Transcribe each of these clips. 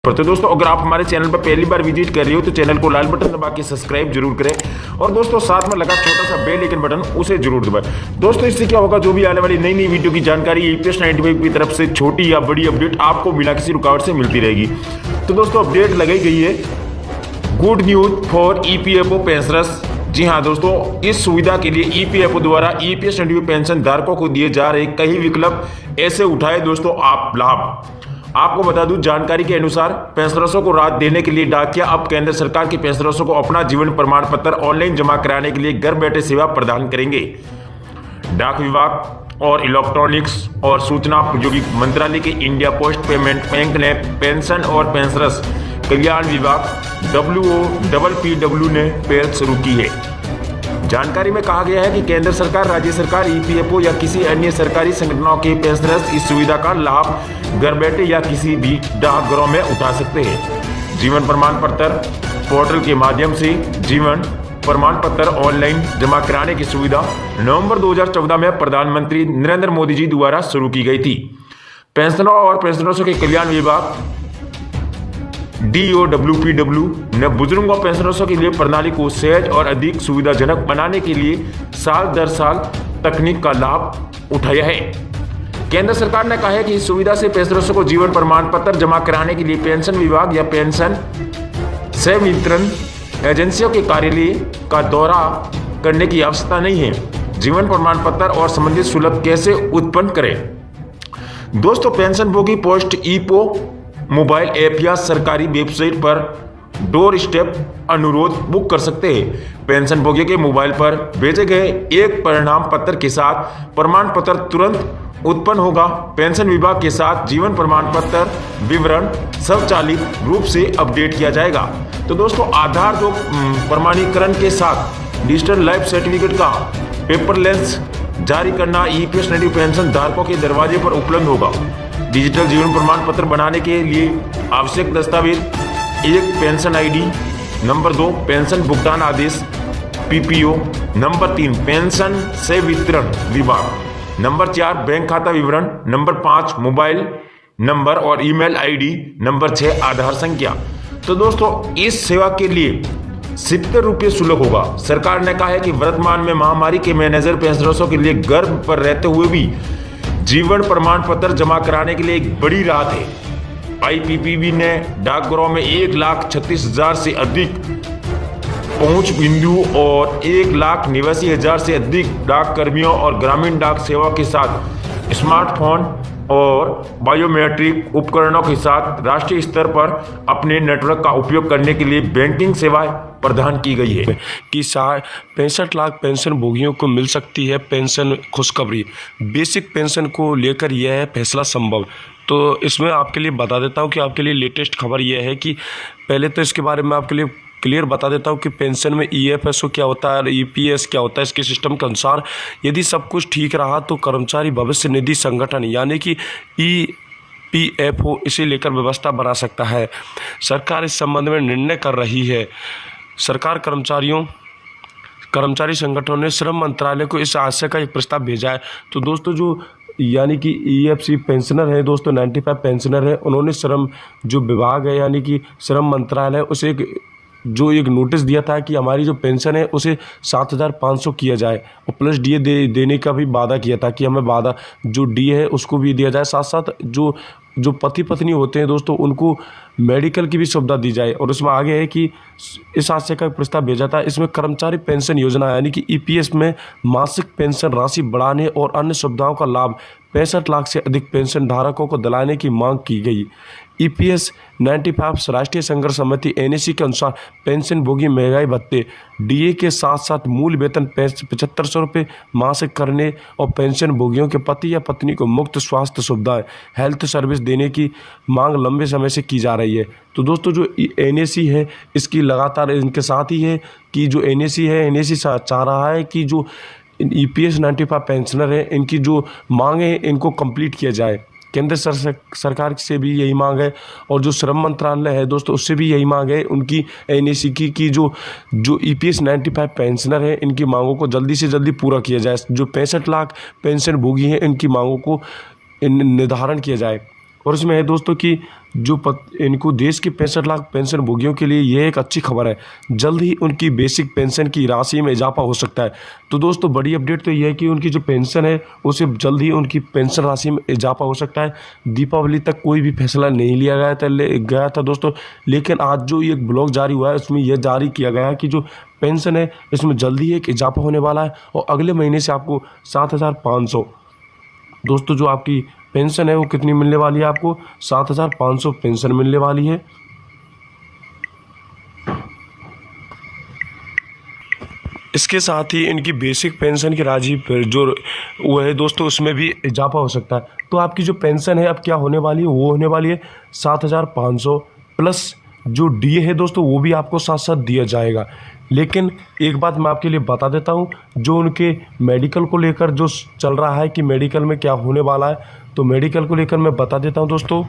तो दोस्तों अगर आप हमारे चैनल पर पहली बार विजिट कर रहे हो तो चैनल को लाल बटन दबा के सब्सक्राइब जरूर करें और दोस्तों साथ में लगा छोटा सा बेल आइकन बटन उसे जरूर दबाएं। दोस्तों इससे क्या होगा, जो भी आने वाली नई वीडियो की जानकारी ईपीएस 95 की तरफ से छोटी या बड़ी अपडेट आपको बिना किसी रुकावट से मिलती रहेगी। तो दोस्तों अपडेट लगाई गई है, good news for EPFO pensioners. जी हाँ दोस्तों, इस सुविधा के लिए ईपीएफओ द्वारा ईपीएस 95 पेंशन धारकों को दिए जा रहे कई विकल्प ऐसे उठाए दोस्तों आप लाभ। आपको बता दूं, जानकारी के अनुसार पेंशनर्सों को राहत देने के लिए डाकिया अब केंद्र सरकार के पेंशनर्सों को अपना जीवन प्रमाण पत्र ऑनलाइन जमा कराने के लिए घर बैठे सेवा प्रदान करेंगे। डाक विभाग और इलेक्ट्रॉनिक्स और सूचना प्रौद्योगिकी मंत्रालय के इंडिया पोस्ट पेमेंट बैंक ने पेंशन और पेंशनर्स कल्याण विभाग WOPPW ने पहल शुरू की है। जानकारी में कहा गया है कि केंद्र सरकार, राज्य सरकार, ईपीएफओ या किसी अन्य सरकारी संगठनों के पेंशनर्स इस सुविधा का लाभ घर बैठे या किसी भी डाकघरों में उठा सकते हैं। जीवन प्रमाण पत्र पोर्टल के माध्यम से जीवन प्रमाण पत्र ऑनलाइन जमा कराने की सुविधा नवंबर 2014 में प्रधानमंत्री नरेंद्र मोदी जी द्वारा शुरू की गई थी। पेंशनरों और पेंशनर्सों के कल्याण विभाग DOPPW ने बुजुर्गों और पेंशनर्सों के लिए प्रणाली को सहज और अधिक सुविधाजनक बनाने के लिए साल दर साल तकनीक का लाभ उठाया है। केंद्र सरकार ने कहा है कि इस सुविधा से पेंशनर्सों को जीवन प्रमाण पत्र जमा कराने के लिए पेंशन विभाग या पेंशन संवितरण एजेंसियों के कार्यालय का दौरा करने की आवश्यकता नहीं है। जीवन प्रमाण पत्र और संबंधित शुल्क कैसे उत्पन्न करें? दोस्तों, पेंशन भोगी पोस्ट ईपो मोबाइल ऐप या सरकारी वेबसाइट पर डोर स्टेप अनुरोध बुक कर सकते हैं। पेंशन भोगी के मोबाइल पर भेजे गए एक परिणाम पत्र के साथ प्रमाण पत्र तुरंत उत्पन्न होगा। पेंशन विभाग के साथ जीवन प्रमाण पत्र विवरण स्वचालित रूप से अपडेट किया जाएगा। तो दोस्तों, आधार जो प्रमाणीकरण के साथ डिजिटल लाइफ सर्टिफिकेट का पेपरलेस जारी करना ईपीएस 95 पेंशन धारकों के दरवाजे पर उपलब्ध होगा। डिजिटल जीवन प्रमाण पत्र बनाने के लिए आवश्यक दस्तावेज: 1 पेंशन आईडी, नंबर 2 पेंशन भुगतान आदेश PPO, नंबर 3 पेंशन संवितरण विभाग, नंबर 4 बैंक खाता विवरण, नंबर 5 मोबाइल नंबर और ईमेल आईडी, नंबर 6 आधार संख्या। तो दोस्तों, इस सेवा के लिए 70 रुपये शुल्क होगा। सरकार ने कहा है कि वर्तमान में महामारी के मैनेजर पेंशनर्सों के लिए घर पर रहते हुए भी जीवन प्रमाण पत्र जमा कराने के लिए एक बड़ी राहत है। IPPB ने डाकघरों में 1,36,000 से अधिक पहुंच बिंदु और 1,89,000 से अधिक डाक कर्मियों और ग्रामीण डाक सेवा के साथ स्मार्टफोन और बायोमेट्रिक उपकरणों के साथ राष्ट्रीय स्तर पर अपने नेटवर्क का उपयोग करने के लिए बैंकिंग सेवाएं प्रदान की गई है कि 65 लाख पेंशन भोगियों को मिल सकती है पेंशन खुशखबरी। बेसिक पेंशन को लेकर यह है फैसला संभव। तो इसमें आपके लिए बता देता हूं कि आपके लिए लेटेस्ट खबर यह है कि पहले तो इसके बारे में आपके लिए क्लियर बता देता हूं कि पेंशन में EFSO क्या होता है और EPS क्या होता है। इसके सिस्टम के अनुसार यदि सब कुछ ठीक रहा तो कर्मचारी भविष्य निधि संगठन यानी कि EPFO इसे लेकर व्यवस्था बना सकता है। सरकार इस संबंध में निर्णय कर रही है। सरकार कर्मचारी संगठनों ने श्रम मंत्रालय को इस आशय का एक प्रस्ताव भेजा है। तो दोस्तों, जो यानी कि EFC पेंशनर है दोस्तों, 95 पेंशनर है, उन्होंने श्रम जो विभाग है यानी कि श्रम मंत्रालय उसे एक नोटिस दिया था कि हमारी जो पेंशन है उसे 7,500 किया जाए और प्लस DA देने का भी वादा किया था कि हमें वादा जो DA है उसको भी दिया जाए। साथ साथ जो पति पत्नी होते हैं दोस्तों, उनको मेडिकल की भी सुविधा दी जाए। और उसमें आगे है कि इस आशय का प्रस्ताव भेजा था। इसमें कर्मचारी पेंशन योजना यानी कि EPS में मासिक पेंशन राशि बढ़ाने और अन्य सुविधाओं का लाभ 65 लाख से अधिक पेंशन धारकों को दिलाने की मांग की गई। EPS 95 राष्ट्रीय संघर्ष समिति NAC के अनुसार पेंशन भोगी महंगाई भत्ते DA के साथ साथ मूल वेतन 7500 रुपये मासिक करने और पेंशन भोगियों के पति या पत्नी को मुफ्त स्वास्थ्य सुविधाएं हेल्थ सर्विस देने की मांग लंबे समय से की जा रही है। तो दोस्तों, जो NAC है इसकी लगातार इनके साथ ही है कि जो NAC है, NAC चाह रहा है कि जो EPS 95 पेंशनर है इनकी जो मांग है इनको कंप्लीट किया जाए। केंद्र सरकार से भी यही मांग है और जो श्रम मंत्रालय है दोस्तों उससे भी यही मांग है उनकी NAC की कि जो EPS 95 पेंशनर है इनकी मांगों को जल्दी से जल्दी पूरा किया जाए। जो 65 लाख पेंशन भोगी हैं इनकी मांगों को निर्धारण किया जाए। और इसमें है दोस्तों कि इनको देश के 65 लाख पेंशन भोगियों के लिए ये एक अच्छी खबर है, जल्द ही उनकी बेसिक पेंशन की राशि में इजाफा हो सकता है। तो दोस्तों बड़ी अपडेट तो ये है कि उनकी जो पेंशन है उसे जल्द ही उनकी पेंशन राशि में इजाफा हो सकता है। दीपावली तक कोई भी फैसला नहीं लिया गया था दोस्तों, लेकिन आज जो एक ब्लॉग जारी हुआ है उसमें यह जारी किया गया है कि जो पेंशन है इसमें जल्दी एक इजाफा होने वाला है और अगले महीने से आपको 7,500 दोस्तों जो आपकी पेंशन है वो कितनी मिलने वाली है, आपको 7,500 पेंशन मिलने वाली है। इसके साथ ही इनकी बेसिक पेंशन की राशि जो वो है दोस्तों उसमें भी इजाफा हो सकता है। तो आपकी जो पेंशन है अब क्या होने वाली है, वो होने वाली है 7,500 प्लस जो डीए है दोस्तों वो भी आपको साथ साथ दिया जाएगा। लेकिन एक बात मैं आपके लिए बता देता हूँ, जो उनके मेडिकल को लेकर जो चल रहा है कि मेडिकल में क्या होने वाला है, तो मेडिकल को लेकर मैं बता देता हूँ दोस्तों।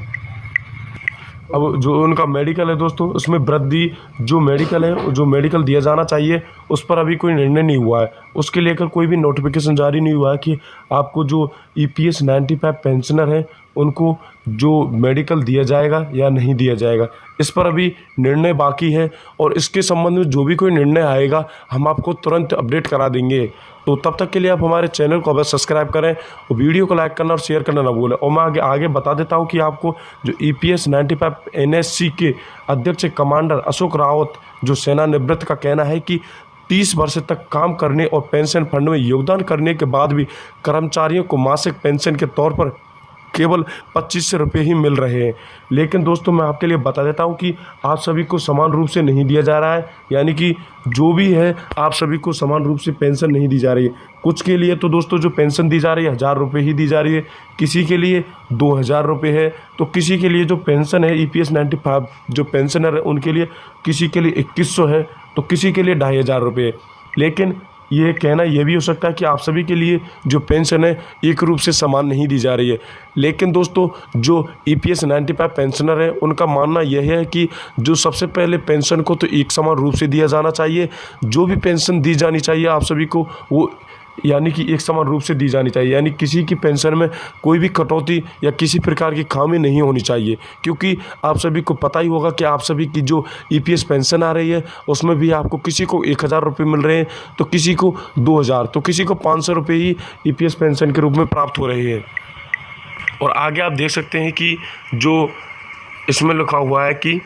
अब जो उनका मेडिकल है दोस्तों उसमें वृद्धि जो मेडिकल दिया जाना चाहिए उस पर अभी कोई निर्णय नहीं हुआ है। उसके लेकर कोई भी नोटिफिकेशन जारी नहीं हुआ है कि आपको जो EPS 95 पेंशनर है उनको जो मेडिकल दिया जाएगा या नहीं दिया जाएगा, इस पर अभी निर्णय बाकी है। और इसके संबंध में जो भी कोई निर्णय आएगा हम आपको तुरंत अपडेट करा देंगे। तो तब तक के लिए आप हमारे चैनल को अवश्य सब्सक्राइब करें और वीडियो को लाइक करना और शेयर करना ना भूलें। और मैं आगे बता देता हूं कि आपको जो EPS 95 NSC के अध्यक्ष कमांडर अशोक रावत जो सेवानिवृत्त का कहना है कि 30 वर्ष तक काम करने और पेंशन फंड में योगदान करने के बाद भी कर्मचारियों को मासिक पेंशन के तौर पर केवल 2500 रुपये ही मिल रहे हैं। लेकिन दोस्तों मैं आपके लिए बता देता हूं कि आप सभी को समान रूप से नहीं दिया जा रहा है, यानी कि जो भी है आप सभी को समान रूप से पेंशन नहीं दी जा रही है। कुछ के लिए तो दोस्तों जो पेंशन दी जा रही है 1,000 रुपये ही दी जा रही है, किसी के लिए 2,000 रुपये है, तो किसी के लिए जो पेंशन है EPS 95 जो पेंशनर है उनके लिए किसी के लिए 2,100 है, तो किसी के लिए 2,500 रुपये। लेकिन ये कहना ये भी हो सकता है कि आप सभी के लिए जो पेंशन है एक रूप से समान नहीं दी जा रही है। लेकिन दोस्तों जो EPS 95 पेंशनर है उनका मानना यह है कि जो सबसे पहले पेंशन को तो एक समान रूप से दिया जाना चाहिए, जो भी पेंशन दी जानी चाहिए आप सभी को वो यानी कि एक समान रूप से दी जानी चाहिए, यानी किसी की पेंशन में कोई भी कटौती या किसी प्रकार की खामी नहीं होनी चाहिए। क्योंकि आप सभी को पता ही होगा कि आप सभी की जो EPS पेंशन आ रही है उसमें भी आपको किसी को 1,000 रुपये मिल रहे हैं, तो किसी को 2,000, तो किसी को 500 रुपये ही EPS पेंशन के रूप में प्राप्त हो रही है। और आगे आप देख सकते हैं कि जो इसमें लिखा हुआ है कि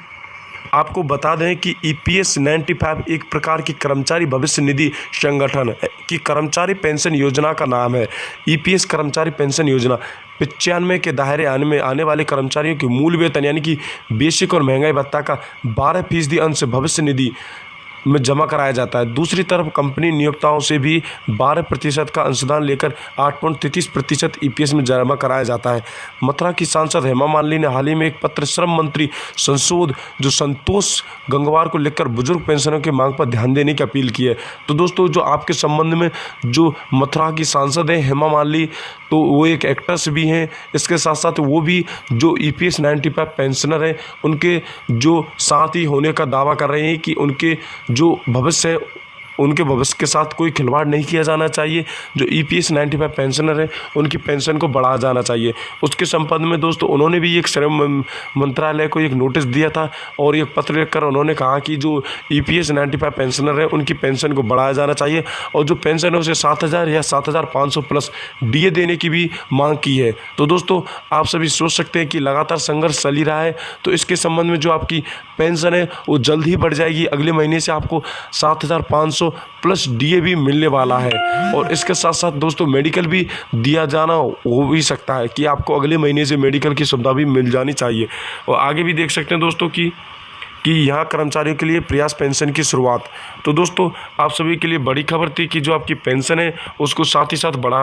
आपको बता दें कि EPS 95 एक प्रकार की कर्मचारी भविष्य निधि संगठन की कर्मचारी पेंशन योजना का नाम है। EPS कर्मचारी पेंशन योजना 95 के दायरे में आने वाले कर्मचारियों की मूल वेतन यानी कि बेसिक और महंगाई भत्ता का 12% अंश भविष्य निधि में जमा कराया जाता है। दूसरी तरफ कंपनी नियोक्ताओं से भी 12% का अंशदान लेकर 8.33% EPS में जमा कराया जाता है। मथुरा की सांसद हेमा मालिनी ने हाल ही में एक पत्र श्रम मंत्री संसद जो संतोष गंगवार को लिखकर बुजुर्ग पेंशनरों की मांग पर ध्यान देने की अपील की है। तो दोस्तों जो आपके संबंध में जो मथुरा की सांसद है हेमा मालिनी, तो वो एक एक्ट्रेस भी हैं, इसके साथ साथ वो भी जो EPS 95 पेंशनर हैं उनके जो साथ ही होने का दावा कर रहे हैं कि उनके जो भविष्य है उनके भविष्य के साथ कोई खिलवाड़ नहीं किया जाना चाहिए। जो EPS 95 पेंशनर है उनकी पेंशन को बढ़ाया जाना चाहिए। उसके संबंध में दोस्तों उन्होंने भी एक श्रम मंत्रालय को एक नोटिस दिया था और एक पत्र लिखकर उन्होंने कहा कि जो EPS 95 पेंशनर है उनकी पेंशन को बढ़ाया जाना चाहिए और जो पेंशन है उसे 7,000 या 7,500 प्लस DA देने की भी मांग की है। तो दोस्तों आप सभी सोच सकते हैं कि लगातार संघर्ष चल ही रहा है, तो इसके संबंध में जो आपकी पेंशन है वो जल्द ही बढ़ जाएगी। अगले महीने से आपको 7,500 प्लस DA भी मिलने वाला है और इसके साथ साथ दोस्तों मेडिकल भी दिया जाना हो भी सकता है कि आपको अगले महीने से मेडिकल की सुविधा भी मिल जानी चाहिए। और आगे भी देख सकते हैं दोस्तों कि यहाँ कर्मचारियों के लिए प्रयास पेंशन की शुरुआत। तो दोस्तों आप सभी के लिए बड़ी खबर थी कि जो आपकी पेंशन है उसको साथ ही साथ बढ़ा